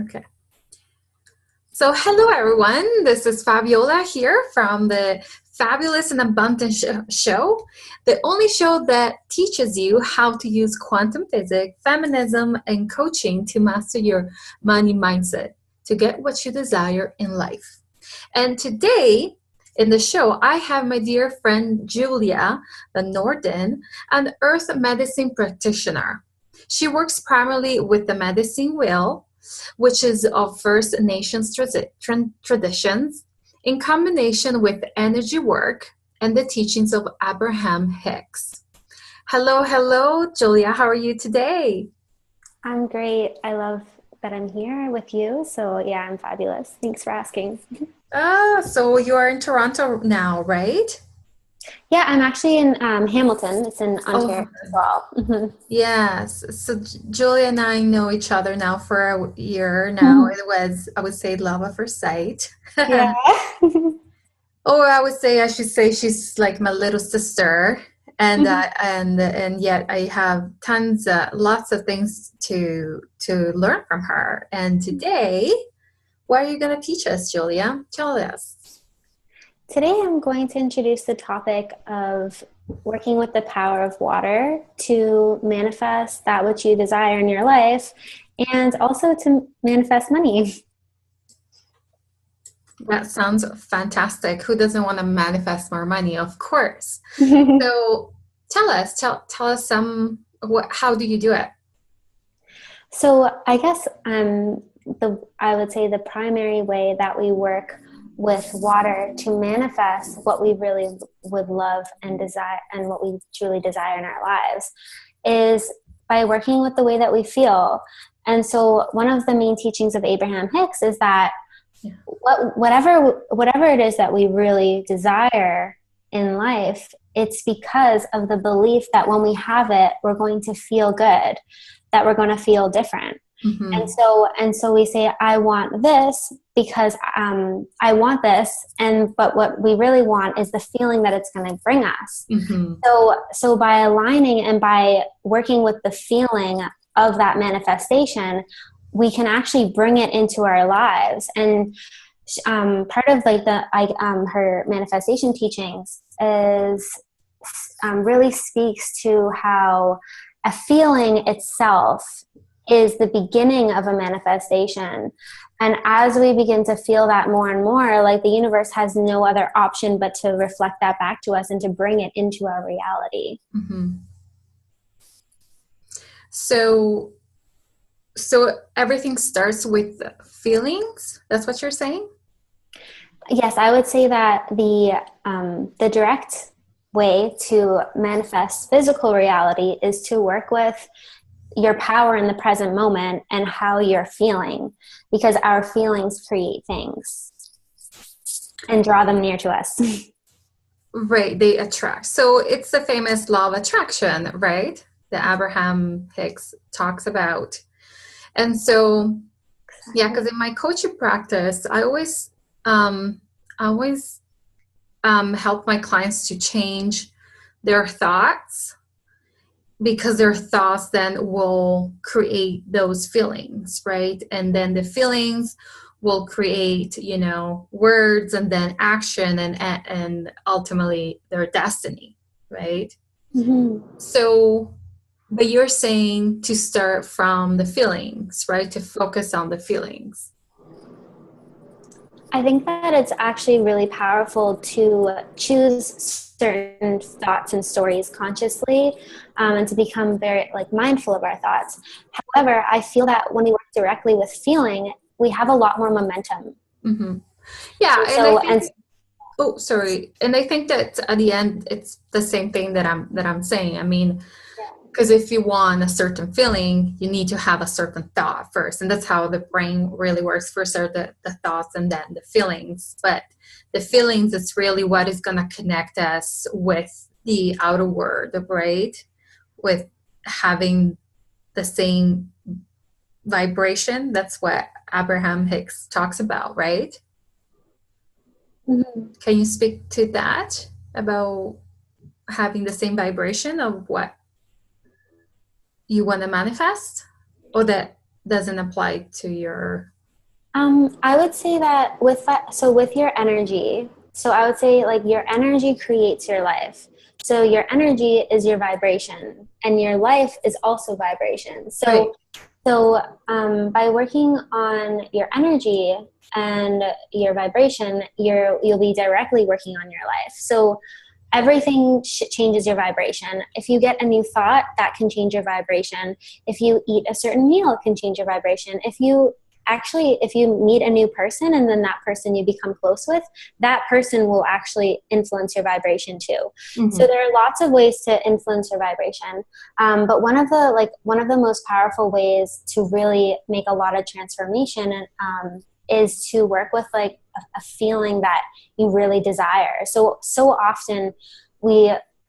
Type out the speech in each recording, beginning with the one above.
Okay. So hello everyone, this is Fabiola here from the Fabulous and Abundant Show, the only show that teaches you how to use quantum physics, feminism, and coaching to master your money mindset to get what you desire in life. And today in the show, I have my dear friend Julia Van Narden, an earth medicine practitioner. She works primarily with the medicine wheel, which is of First Nations traditions, in combination with energy work and the teachings of Abraham Hicks. Hello, Julia. How are you today? I'm great. I love that I'm here with you. So yeah, I'm fabulous. Thanks for asking. So you are in Toronto now, right? Yeah, I'm actually in Hamilton. It's in Oh, Ontario as well. yes. So Julia and I know each other now for a year now. It was, I would say, love at first sight. Yeah. Or I should say she's like my little sister, and yet I have lots of things to learn from her. And today, what are you going to teach us, Julia? Tell us. Today I'm going to introduce the topic of working with the power of water to manifest that which you desire in your life and also to manifest money. That sounds fantastic. Who doesn't want to manifest more money? Of course. So tell us how do you do it? So I guess I would say the primary way that we work with water to manifest what we really would love and desire and what we truly desire in our lives is by working with the way that we feel. And so one of the main teachings of Abraham Hicks is that whatever it is that we really desire in life, it's because of the belief that when we have it, we're going to feel good, that we're going to feel different. Mm-hmm. And so we say, I want this because I want this, but what we really want is the feeling that it's going to bring us. Mm-hmm. So by aligning and by working with the feeling of that manifestation, we can actually bring it into our lives. And part of like her manifestation teachings is really speaks to how a feeling itself is the beginning of a manifestation. And as we begin to feel that more and more, like the universe has no other option but to reflect that back to us and to bring it into our reality. Mm-hmm. So everything starts with feelings? That's what you're saying? Yes, I would say that the direct way to manifest physical reality is to work with your power in the present moment and how you're feeling, because our feelings create things and draw them near to us. Right, they attract. So it's the famous law of attraction, right? That Abraham Hicks talks about. And so, yeah, because in my coaching practice, I always help my clients to change their thoughts, because their thoughts then will create those feelings, right? And then the feelings will create, words, and then action, and ultimately their destiny, right? Mm-hmm. So, but you're saying to start from the feelings, right? To focus on the feelings. I think that it's actually really powerful to choose certain thoughts and stories consciously, and to become very mindful of our thoughts. However, I feel that when we work directly with feeling, we have a lot more momentum. Mm-hmm. Yeah, And and I so, think. and Oh, sorry. And I think that at the end, it's the same thing that I'm saying. I mean, because if you want a certain feeling, you need to have a certain thought first. And that's how the brain really works. First are the thoughts and then the feelings. But the feelings is really what is going to connect us with the outer world, right? With having the same vibration. That's what Abraham Hicks talks about, right? Mhm. Can you speak to that about having the same vibration of what you want to manifest, or that doesn't apply to your... I would say that with that, so with your energy, so I would say like your energy creates your life. So your energy is your vibration, and your life is also vibration. Right. By working on your energy and your vibration, you'll be directly working on your life. So everything changes your vibration. If you get a new thought, that can change your vibration. If you eat a certain meal, it can change your vibration. If you meet a new person and then that person you become close with, that person will actually influence your vibration too. Mm-hmm. So there are lots of ways to influence your vibration. But one of the most powerful ways to really make a lot of transformation is to work with like a feeling that you really desire. So often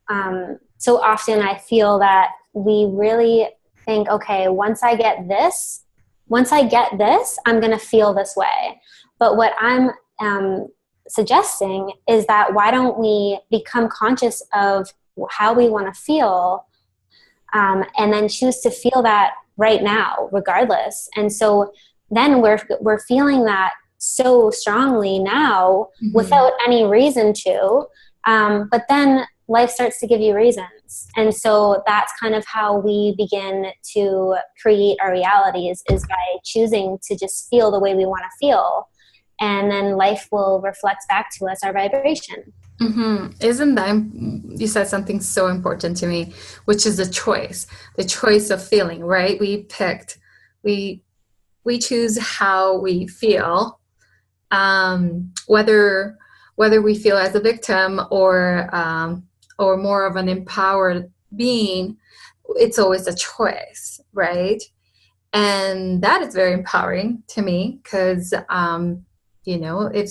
I feel that we really think, okay, once I get this, I'm going to feel this way. But what I'm suggesting is that why don't we become conscious of how we want to feel, and then choose to feel that right now, regardless. And so then we're feeling that so strongly now, mm-hmm. without any reason to. But then life starts to give you reasons. And so that's kind of how we begin to create our realities, is by choosing to just feel the way we want to feel. And then life will reflect back to us our vibration. Mm-hmm. Isn't that, you said something so important to me, which is the choice of feeling, right? We choose how we feel, whether we feel as a victim or more of an empowered being. It's always a choice, right? And that is very empowering to me, because if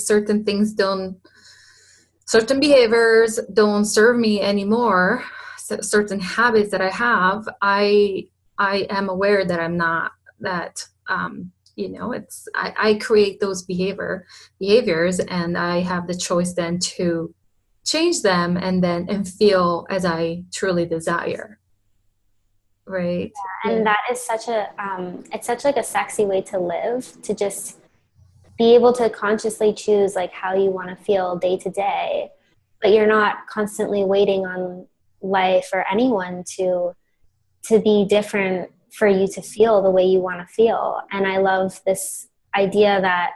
certain behaviors don't serve me anymore, certain habits that I have, I am aware that I'm not that. I create those behaviors, and I have the choice then to change them and feel as I truly desire. Right. Yeah, and that is such it's such like a sexy way to live, to just be able to consciously choose like how you want to feel day to day, but you're not constantly waiting on life or anyone to be different for you to feel the way you want to feel. And I love this idea that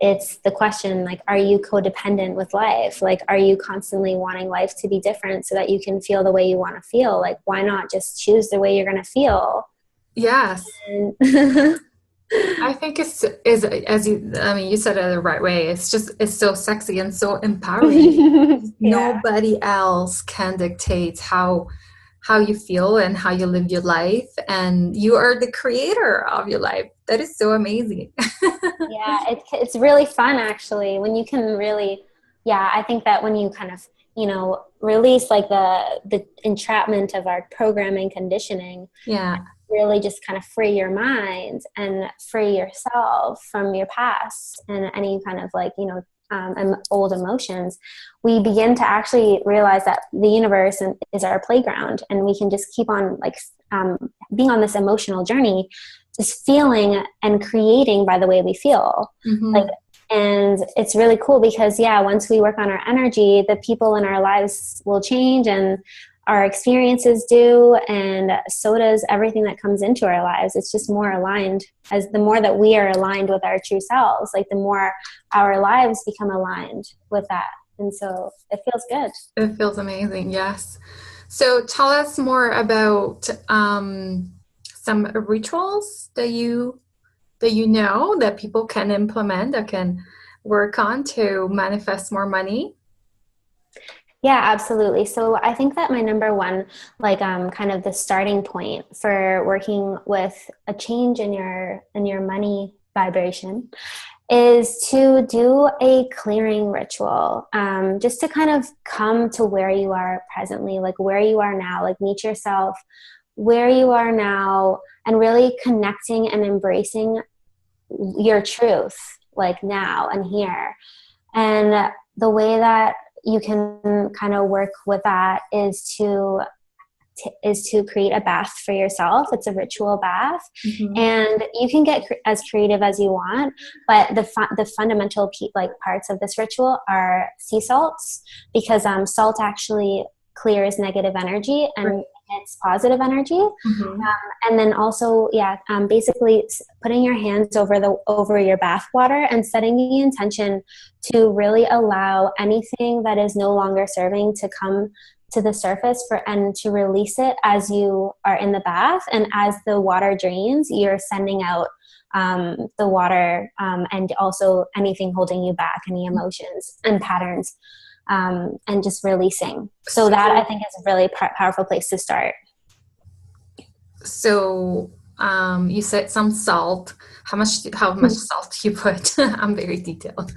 it's the question, like, are you codependent with life? Like, are you constantly wanting life to be different so that you can feel the way you want to feel? Like, why not just choose the way you're going to feel? Yes. I think you said it the right way. It's so sexy and so empowering. Yeah. Nobody else can dictate how you feel and how you live your life, and you are the creator of your life. That is so amazing. Yeah, it's really fun, actually, when you can really, I think that when you kind of, release like the entrapment of our programming conditioning, really just kind of free your mind and free yourself from your past and any kind of like, old emotions, we begin to actually realize that the universe is our playground, and we can just keep on like being on this emotional journey, just feeling and creating by the way we feel. Mm-hmm. And it's really cool because once we work on our energy, the people in our lives will change, and our experiences do, and so does everything that comes into our lives. It's just more aligned. As the more that we are aligned with our true selves, like the more our lives become aligned with that. And so it feels good. It feels amazing, yes. So tell us more about some rituals that you know that people can implement, that can work on to manifest more money. Yeah, absolutely. So I think that my number one, kind of the starting point for working with a change in your money vibration is to do a clearing ritual, just to kind of come to where you are presently, like where you are now, like meet yourself where you are now, and really connecting and embracing your truth, like now and here. And the way that you can kind of work with that is to is to create a bath for yourself. It's a ritual bath, Mm-hmm. and you can get as creative as you want. But the fundamental parts of this ritual are sea salts, because salt actually clears negative energy and it's positive energy. Mm-hmm. And then also, basically putting your hands over your bath water and setting the intention to really allow anything that is no longer serving to come to the surface and to release it as you are in the bath. And as the water drains, you're sending out the water, and also anything holding you back, any emotions and patterns, and just releasing. So that, I think, is a really powerful place to start. So you said some salt. How much salt you put? I'm very detailed.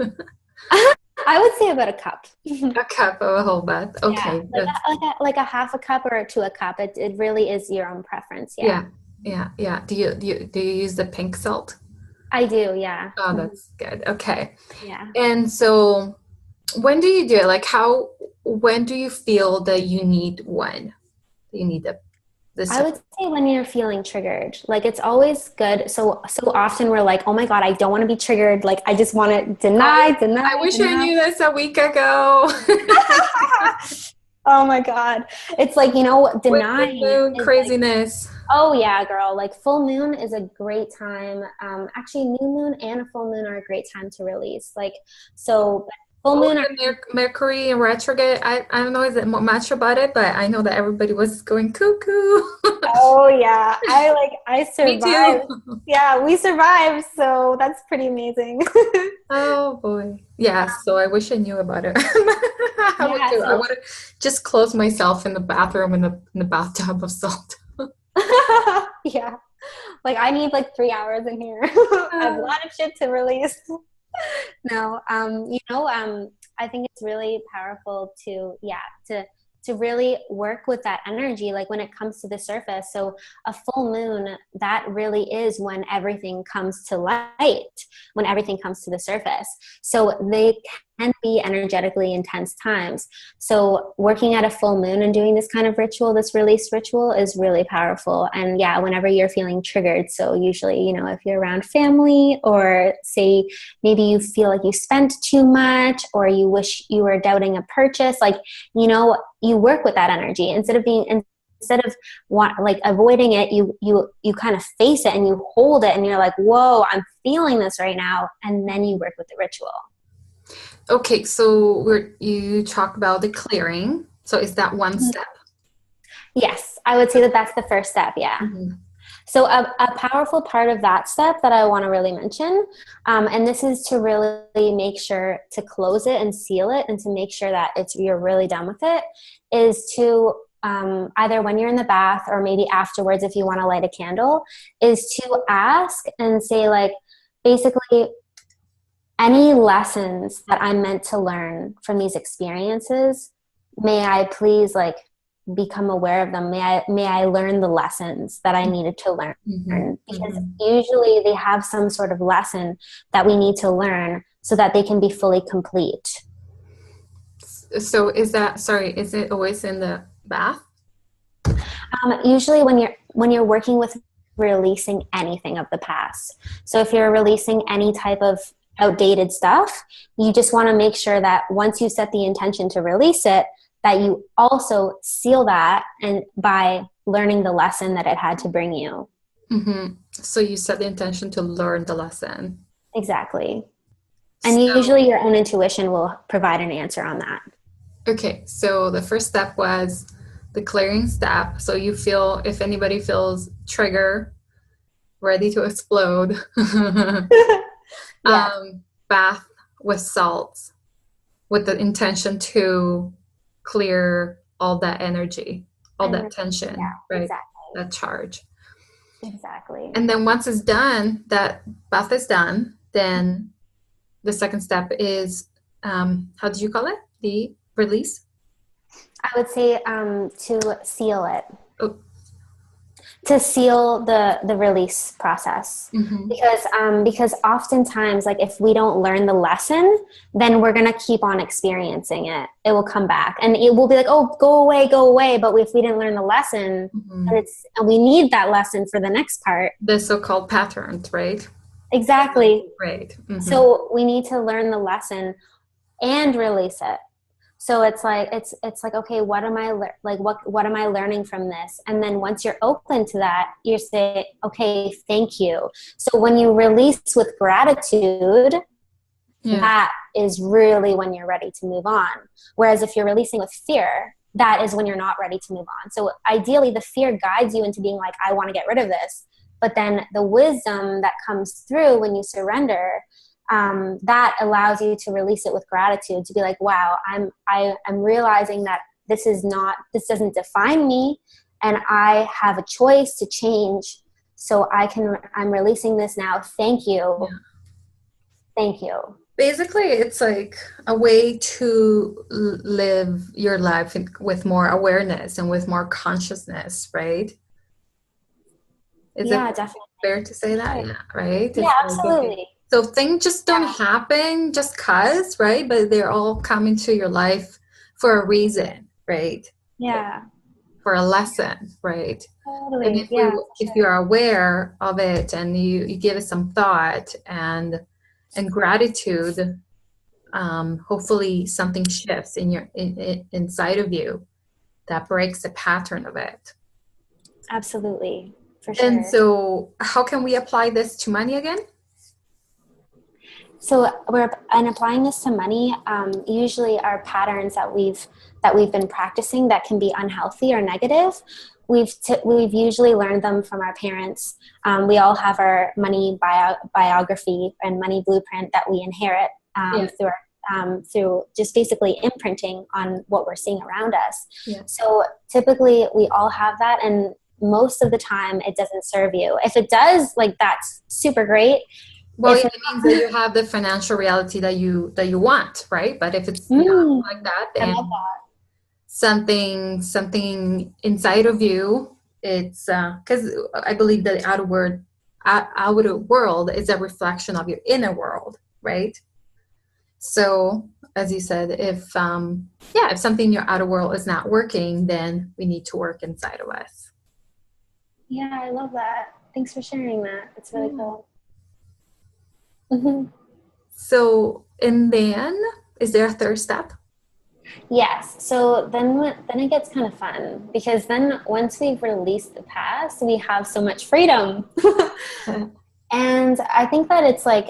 I would say about a cup. A cup of a whole bath. Okay. Yeah, like a half a cup or to a cup. It really is your own preference. Yeah. Do you use the pink salt? I do. Yeah. Oh, that's good. Okay. Yeah. And so when do you do it? Like when do you feel that you need one? You need this. I would say when you're feeling triggered. Like, it's always good. So often we're like, oh my God, I don't want to be triggered. Like, I just want to deny. I wish I knew this a week ago. Oh my God. It's like, denying. With moon craziness. Like, oh yeah, girl. Like, full moon is a great time. Actually, new moon and a full moon are a great time to release. Like, so full moon. Mercury in retrograde. I don't know is it much about it, but I know that everybody was going cuckoo. Oh yeah, I survived. Me too. Yeah, we survived, so that's pretty amazing. Oh boy, yeah. So I wish I knew about it. I would just close myself in the bathroom in the bathtub of salt. Yeah, like I need like 3 hours in here. I have a lot of shit to release. No, I think it's really powerful to really work with that energy, like when it comes to the surface. So a full moon, that really is when everything comes to light, when everything comes to the surface. So they can be energetically intense times. So working at a full moon and doing this kind of ritual, this release ritual, is really powerful. And yeah, whenever you're feeling triggered, so usually, if you're around family, or say maybe you feel like you spent too much, or you wish you were doubting a purchase, like, you work with that energy instead of avoiding it. You kind of face it and you hold it and you're like, whoa, I'm feeling this right now. And then you work with the ritual. Okay, so you talk about the clearing. So is that one step? Yes, I would say that that's the first step. Yeah. Mm-hmm. So a powerful part of that step that I want to really mention, and this is to really make sure to close it and seal it, and to make sure that you're really done with it, is to either when you're in the bath or maybe afterwards, if you want to light a candle, is to ask and say, like, basically, any lessons that I'm meant to learn from these experiences, may I please become aware of them. May I learn the lessons that I needed to learn. Mm-hmm. Because usually they have some sort of lesson that we need to learn so that they can be fully complete. So is it always in the bath? Usually when you're working with releasing anything of the past. So if you're releasing any type of outdated stuff, you just want to make sure that once you set the intention to release it, that you also seal that, and by learning the lesson that it had to bring you. Mm-hmm. So you set the intention to learn the lesson. Exactly. And usually your own intuition will provide an answer on that. Okay. So the first step was the clearing step. So you feel, if anybody feels trigger, ready to explode, bath with salt, with the intention to clear all that energy, all that tension, right? Exactly. That charge. Exactly. And then once it's done, that bath is done, then the second step is, how do you call it? The release? I would say to seal it. Oh. to seal the release process. Because oftentimes, like, if we don't learn the lesson, then we're going to keep on experiencing it. It will come back and it will be like, oh, go away. But if we didn't learn the lesson, and we need that lesson for the next part. The so-called patterns, right? Exactly. Right. So we need to learn the lesson and release it. So it's like, okay, what am I what am I learning from this? And then once you're open to that, you say, okay, thank you. So when you release with gratitude, that is really when you're ready to move on. Whereas if you're releasing with fear, that is when you're not ready to move on. So ideally the fear guides you into being like, I want to get rid of this. But then the wisdom that comes through when you surrender, that allows you to release it with gratitude, to be like, wow, I'm realizing that this doesn't define me, and I have a choice to change. So I'm releasing this now. Thank you. Yeah. Thank you. Basically, it's like a way to live your life with more awareness and with more consciousness, right? Is it definitely fair to say that? Yeah, right? Yeah, absolutely. So things just don't happen just cause, right? But they're all coming to your life for a reason, right? Yeah. For a lesson, right? Totally. And if you are aware of it and you give it some thought and gratitude, hopefully something shifts inside of you that breaks the pattern of it. Absolutely, for sure. And so, how can we apply this to money again? So applying this to money, usually our patterns that we've been practicing that can be unhealthy or negative, we've usually learned them from our parents. We all have our money biography and money blueprint that we inherit through just basically imprinting on what we're seeing around us. Yeah. So typically we all have that, and most of the time it doesn't serve you. If it does, like, that's super great. Well, it means that you have the financial reality that you want, right? But if it's not like that, then something inside of you, it's because I believe that the outer world is a reflection of your inner world, right? So, as you said, if something in your outer world is not working, then we need to work inside of us. Yeah, I love that. Thanks for sharing that. It's really cool. So, and then, is there a third step? Yes. So then it gets kind of fun, because then once we've released the past, we have so much freedom. And I think that it's like,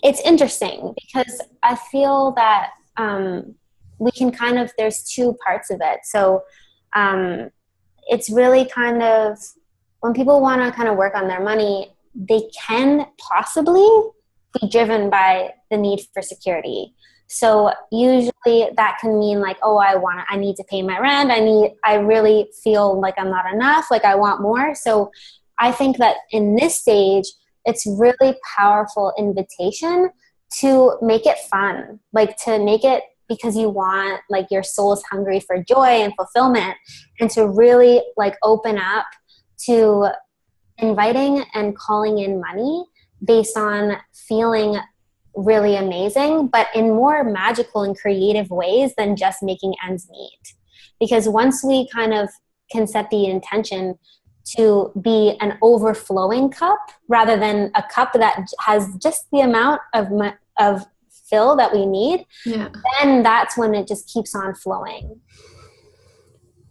it's interesting because I feel that we can kind of, there's two parts of it. So it's really kind of, when people want to kind of work on their money, they can possibly be driven by the need for security. So usually that can mean like, oh, I need to pay my rent. I really feel like I'm not enough. Like, I want more. So I think that in this stage, it's really powerful invitation to make it fun, like to make it because you want, like, your soul is hungry for joy and fulfillment, and to really like open up to inviting and calling in money based on feeling really amazing, but in more magical and creative ways than just making ends meet. Because once we kind of can set the intention to be an overflowing cup rather than a cup that has just the amount of fill that we need, then that's when it just keeps on flowing.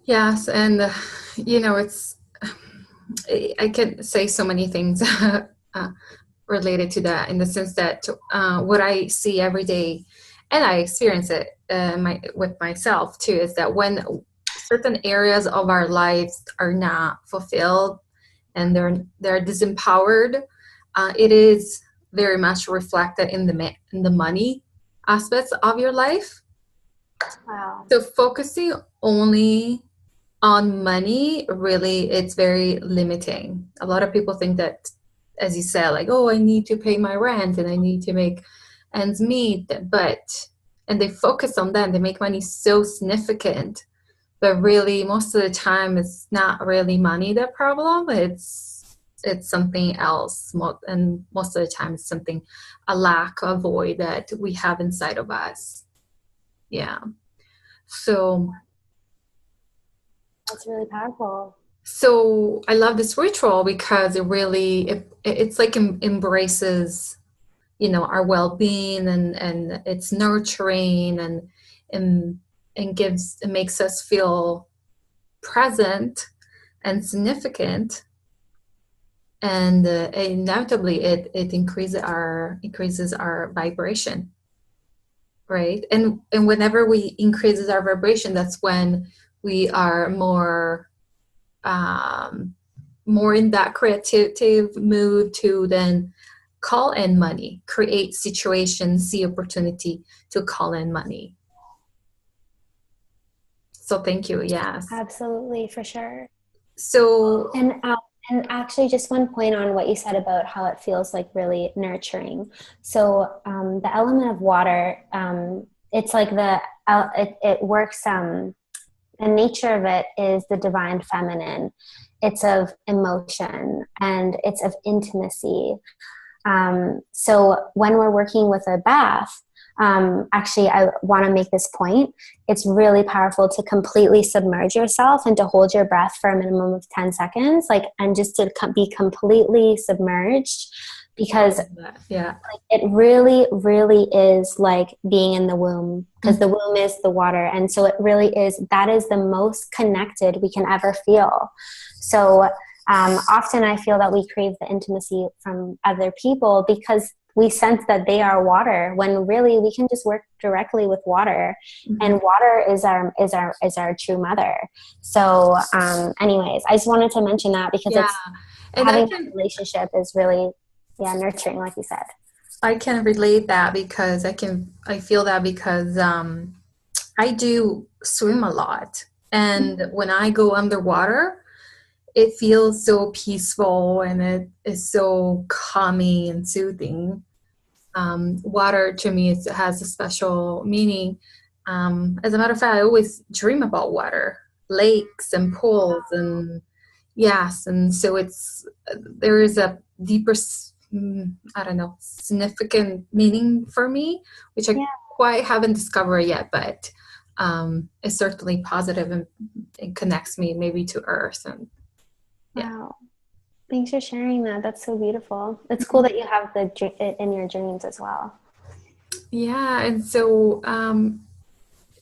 Yes, and it's, I can say so many things related to that, in the sense that what I see every day, and I experience it with myself too, is that when certain areas of our lives are not fulfilled and they're disempowered, it is very much reflected in the money aspects of your life. Wow. So focusing only on money, really, it's very limiting. A lot of people think that, as you said, like, oh, I need to pay my rent and I need to make ends meet, and they focus on that. They make money so significant, but really most of the time it's not really money the problem. It's something else, and most of the time it's something, a lack, a void that we have inside of us. Yeah. So That's really powerful. so I love this ritual because it's like embraces, you know, our well-being, and it's nurturing, and it makes us feel present and significant, and inevitably it increases our vibration, right? And whenever we increases our vibration, that's when we are more in that creative mood to then call in money, create situations, see opportunity to call in money. So thank you. Yes. Absolutely, for sure. So And actually, just one point on what you said about how it feels like really nurturing. So the element of water, it's like it works. The nature of it is the divine feminine. It's of emotion and it's of intimacy. So when we're working with a bath, actually, I want to make this point. It's really powerful to completely submerge yourself and to hold your breath for a minimum of 10 seconds, and just to be completely submerged, because yeah, it really, really is like being in the womb, because the womb is the water. And so it really is, that is the most connected we can ever feel. So often I feel that we crave the intimacy from other people because we sense that they are water, when really we can just work directly with water, and water is our true mother. So anyways, I just wanted to mention that because it's having that relationship is really nurturing, like you said. I can relate that because I feel that because I do swim a lot, and when I go underwater, it feels so peaceful and it is so calming and soothing. Water to me has a special meaning. As a matter of fact, I always dream about water, lakes and pools, and yes, and so there is a deeper, I don't know, significant meaning for me, which I quite haven't discovered yet, but it's certainly positive, and it connects me maybe to Earth. And wow, thanks for sharing that. That's so beautiful. It's cool that you have it in your dreams as well. Yeah, and so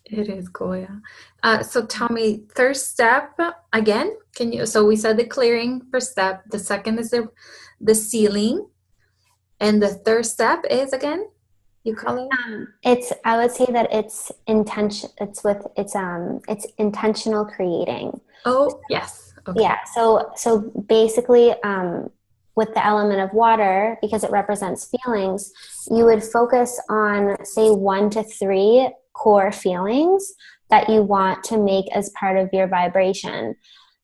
it is cool. Yeah. So tell me, third step again. Can you? So we said the clearing first step. The second is the sealing, and the third step is again. You call it? I would say that it's intention. It's intentional creating. Oh yes. Okay. Yeah. So basically, with the element of water, because it represents feelings, you would focus on, say, 1 to 3 core feelings that you want to make as part of your vibration.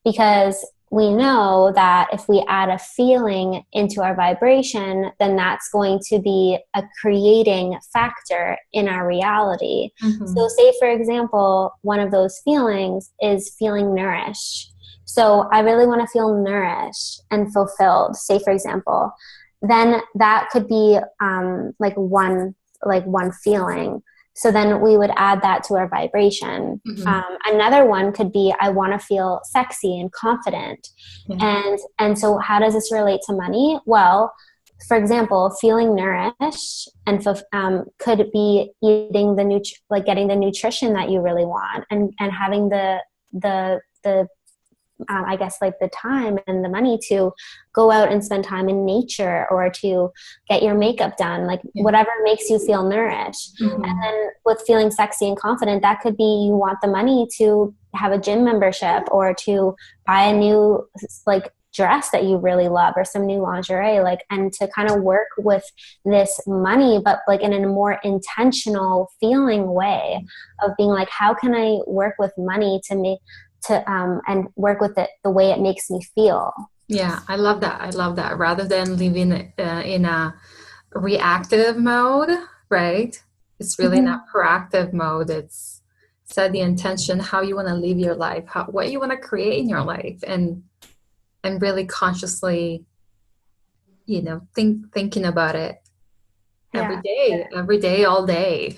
Because we know that if we add a feeling into our vibration, then that's going to be a creating factor in our reality. So say, for example, one of those feelings is feeling nourished. So I really want to feel nourished and fulfilled, say, for example. Then that could be like one feeling. So then we would add that to our vibration. Another one could be, I want to feel sexy and confident. And so how does this relate to money? Well, for example, feeling nourished and could be eating getting the nutrition that you really want, and having the I guess like the time and the money to go out and spend time in nature, or to get your makeup done, like whatever makes you feel nourished. And then with feeling sexy and confident, that could be you want the money to have a gym membership, or to buy a new dress that you really love, or some new lingerie, and to kind of work with this money, but in a more intentional feeling way of being like, how can I work with money and work with it the way it makes me feel. Yeah, I love that. Rather than living in a reactive mode, right? It's really not proactive mode. It's set the intention, how you want to live your life, what you want to create in your life, and really consciously, thinking about it Yeah. every day, all day.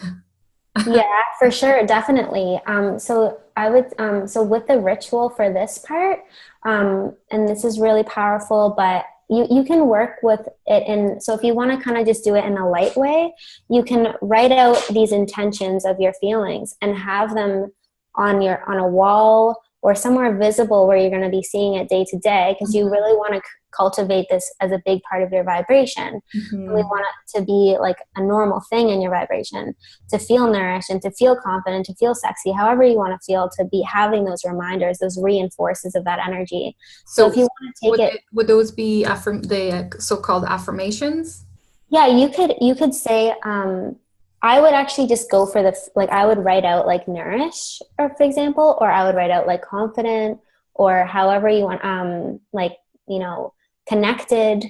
Yeah, for sure, definitely. So I would, so with the ritual for this part, and this is really powerful, but you can work with it in, so if you want to kind of just do it in a light way, you can write out these intentions of your feelings and have them on a wall or somewhere visible where you're going to be seeing it day to day, because you really want to cultivate this as a big part of your vibration. Mm-hmm. And we want it to be like a normal thing in your vibration, to feel nourished and to feel confident, to feel sexy, however you want to feel, to be having those reminders, those reinforces of that energy. So if you want to take would those be the so-called affirmations? Yeah, you could say, I would actually just go for I would write out like nourish, or for example, or I would write out like confident, or however you want, connected,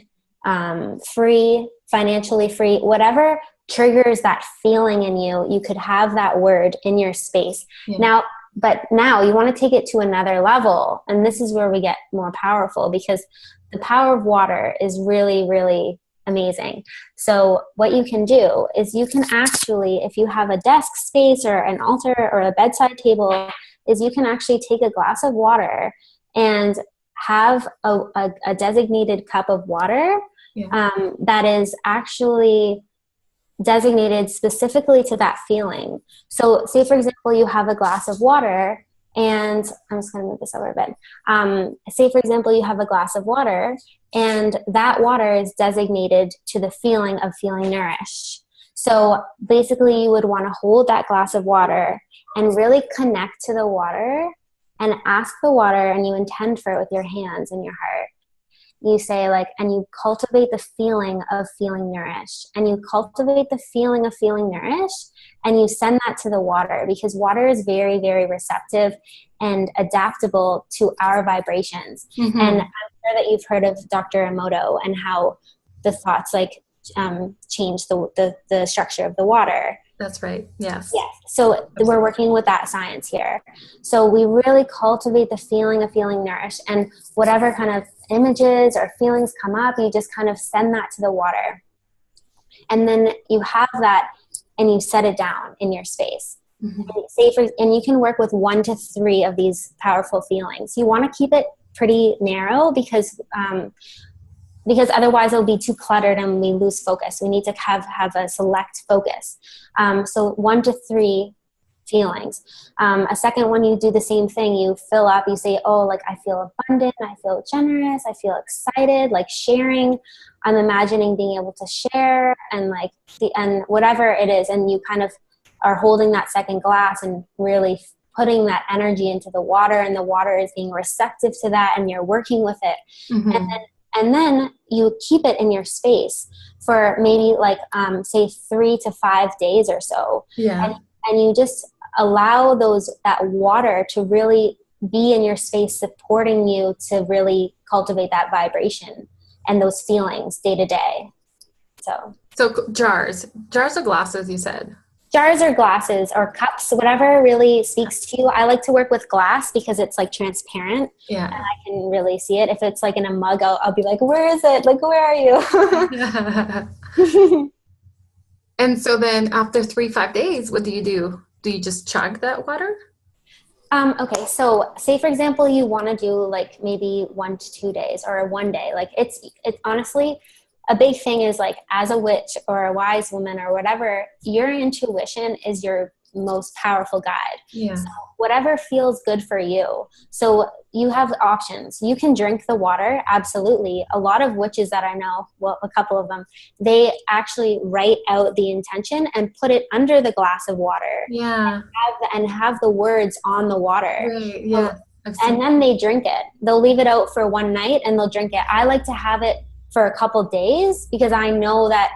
free, financially free, whatever triggers that feeling in you, you could have that word in your space. Yeah. But now you want to take it to another level. And this is where we get more powerful, because the power of water is really, really amazing. So what you can do is you can actually, if you have a desk space or an altar or a bedside table, is you can actually take a glass of water and have a designated cup of water that is actually designated specifically to that feeling. So say, for example, you have a glass of water, and I'm just going to move this over a bit. Say, for example, you have a glass of water, and that water is designated to the feeling of feeling nourished. So basically, you would want to hold that glass of water and really connect to the water and ask the water, and you intend for it with your hands and your heart. You say and you cultivate the feeling of feeling nourished, and you cultivate the feeling of feeling nourished, and you send that to the water, because water is very, very receptive and adaptable to our vibrations. Mm-hmm. And I'm sure that you've heard of Dr. Emoto and how the thoughts change the structure of the water. That's right. Yes. Yes. So we're working with that science here. So we really cultivate the feeling of feeling nourished, and whatever kind of images or feelings come up, you just kind of send that to the water. And then you have that and you set it down in your space. Mm-hmm. And you can work with 1 to 3 of these powerful feelings. You want to keep it pretty narrow, because otherwise it'll be too cluttered and we lose focus. We need to have a select focus. So 1 to 3 feelings. A second one, you do the same thing. You fill up, you say, I feel abundant, I feel generous, I feel excited, sharing. I'm imagining being able to share, and and whatever it is. And you kind of are holding that second glass and really putting that energy into the water, and the water is being receptive to that, and you're working with it. Mm-hmm. And then you keep it in your space for maybe say 3 to 5 days or so. Yeah. And you just allow that water to really be in your space, supporting you to really cultivate that vibration and those feelings day to day. So jars or glasses, you said? Jars or glasses or cups, whatever really speaks to you. I like to work with glass because it's transparent. Yeah. And I can really see it. If it's in a mug, I'll be like, where is it? Where are you? And so then after 3-5 days, what do you do? Do you just chug that water? Okay. So say, for example, you want to do maybe 1 to 2 days or 1 day. It's honestly, a big thing is as a witch or a wise woman or whatever, your intuition is your most powerful guide. Yeah. So whatever feels good for you. So you have options. You can drink the water. Absolutely. A lot of witches that I know, well, a couple of them, they actually write out the intention and put it under the glass of water. Yeah. And have the words on the water. Right. Yeah. And then they drink it. They'll leave it out for one night and they'll drink it. I like to have it for a couple days, because I know that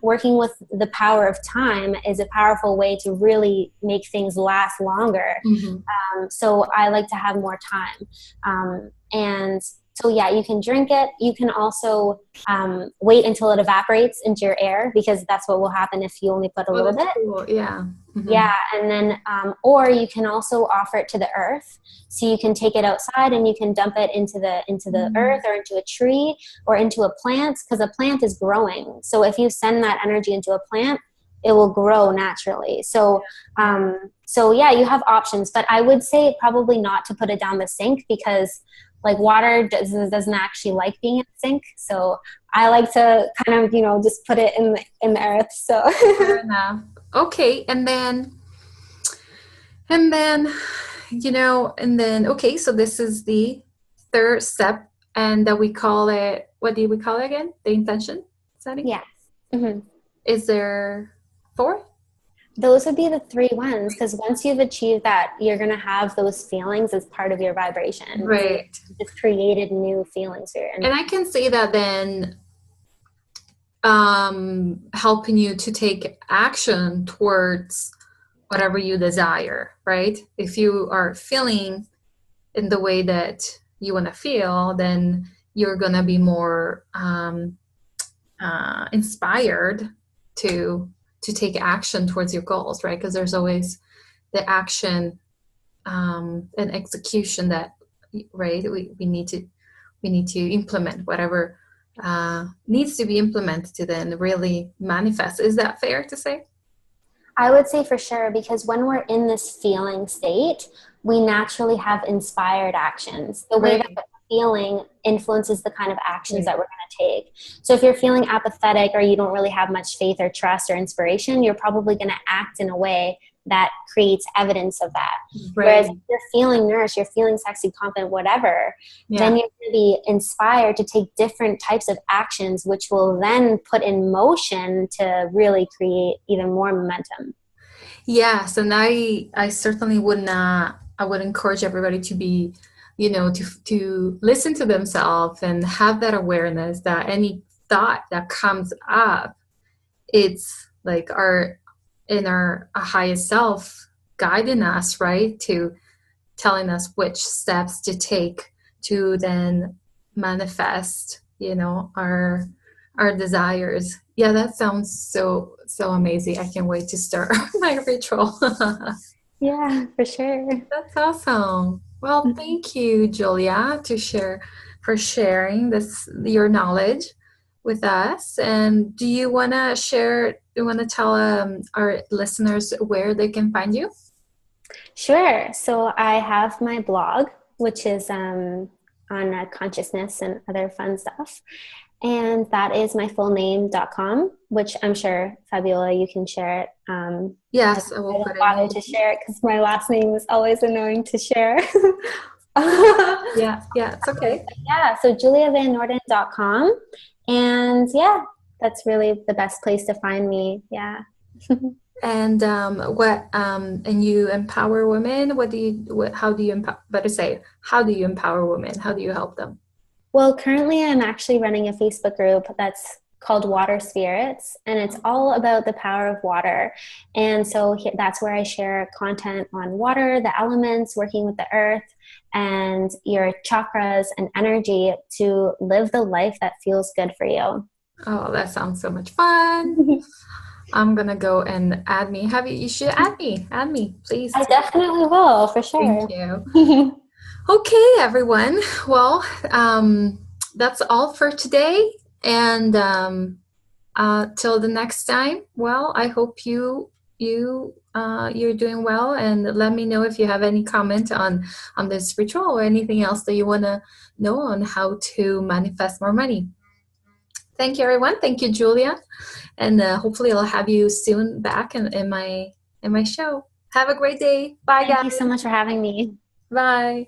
working with the power of time is a powerful way to really make things last longer. Mm-hmm. So I like to have more time and So yeah, you can drink it. You can also wait until it evaporates into your air, because that's what will happen if you only put a Oh, little that's bit. cool. Yeah. Yeah, and then, or you can also offer it to the earth. So you can take it outside and you can dump it into the earth, or into a tree, or into a plant, because a plant is growing. So if you send that energy into a plant, it will grow naturally. So, so yeah, you have options, but I would say probably not to put it down the sink, because like water doesn't actually like being in the sink. So I like to kind of, just put it in the earth. So Fair enough. Okay, and then, okay, so this is the third step, and that we call it, what do we call it again? The intention setting? yes. Mm-hmm. Is there four? Those would be the three ones, because once you've achieved that, you're going to have those feelings as part of your vibration. Right. So you just created new feelings here. And I can see that then helping you to take action towards whatever you desire, right? If you are feeling in the way that you want to feel, then you're going to be more inspired to take action towards your goals, right? Because there's always the action and execution that, right, we need to implement whatever needs to be implemented to then really manifest. Is that fair to say? I would say for sure, because when we're in this feeling state, we naturally have inspired actions. The way that we're feeling influences the kind of actions that we're going to take. So if you're feeling apathetic, or you don't really have much faith or trust or inspiration, you're probably going to act in a way that creates evidence of that. Whereas if you're feeling nourished, you're feeling sexy, confident, whatever, then you're going to be inspired to take different types of actions, which will then put in motion to really create even more momentum. Yes, and I certainly I would encourage everybody to be, to listen to themselves and have that awareness that any thought that comes up, it's like our highest self guiding us, right? To telling us which steps to take to then manifest, our desires. Yeah, that sounds so amazing. I can't wait to start my ritual. Yeah, for sure. That's awesome. Well, thank you, Julia, for sharing your knowledge with us. And do you want to tell our listeners where they can find you? Sure. So I have my blog, which is on consciousness and other fun stuff. And that is myfullname.com, which I'm sure, Fabiola, you can share it. Yes, I will put it bother to share it because my last name is always annoying to share. Yeah, it's okay. Yeah, so juliavannarden.com. And yeah, that's really the best place to find me. Yeah. And and you empower women? How do you empower women? How do you help them? Well, currently I'm actually running a Facebook group that's called Water Spirits, and it's all about the power of water. And so that's where I share content on water, the elements, working with the earth, and your chakras and energy to live the life that feels good for you. Oh, that sounds so much fun. I'm gonna go and add me. You should add me, please. I definitely will, for sure. Thank you. Okay, everyone. Well, that's all for today. And till the next time, well, I hope you're doing well. And let me know if you have any comment on this ritual or anything else that you want to know on how to manifest more money. Thank you, everyone. Thank you, Julia. And hopefully I'll have you soon back in my show. Have a great day. Bye, guys. Thank you so much for having me. Bye.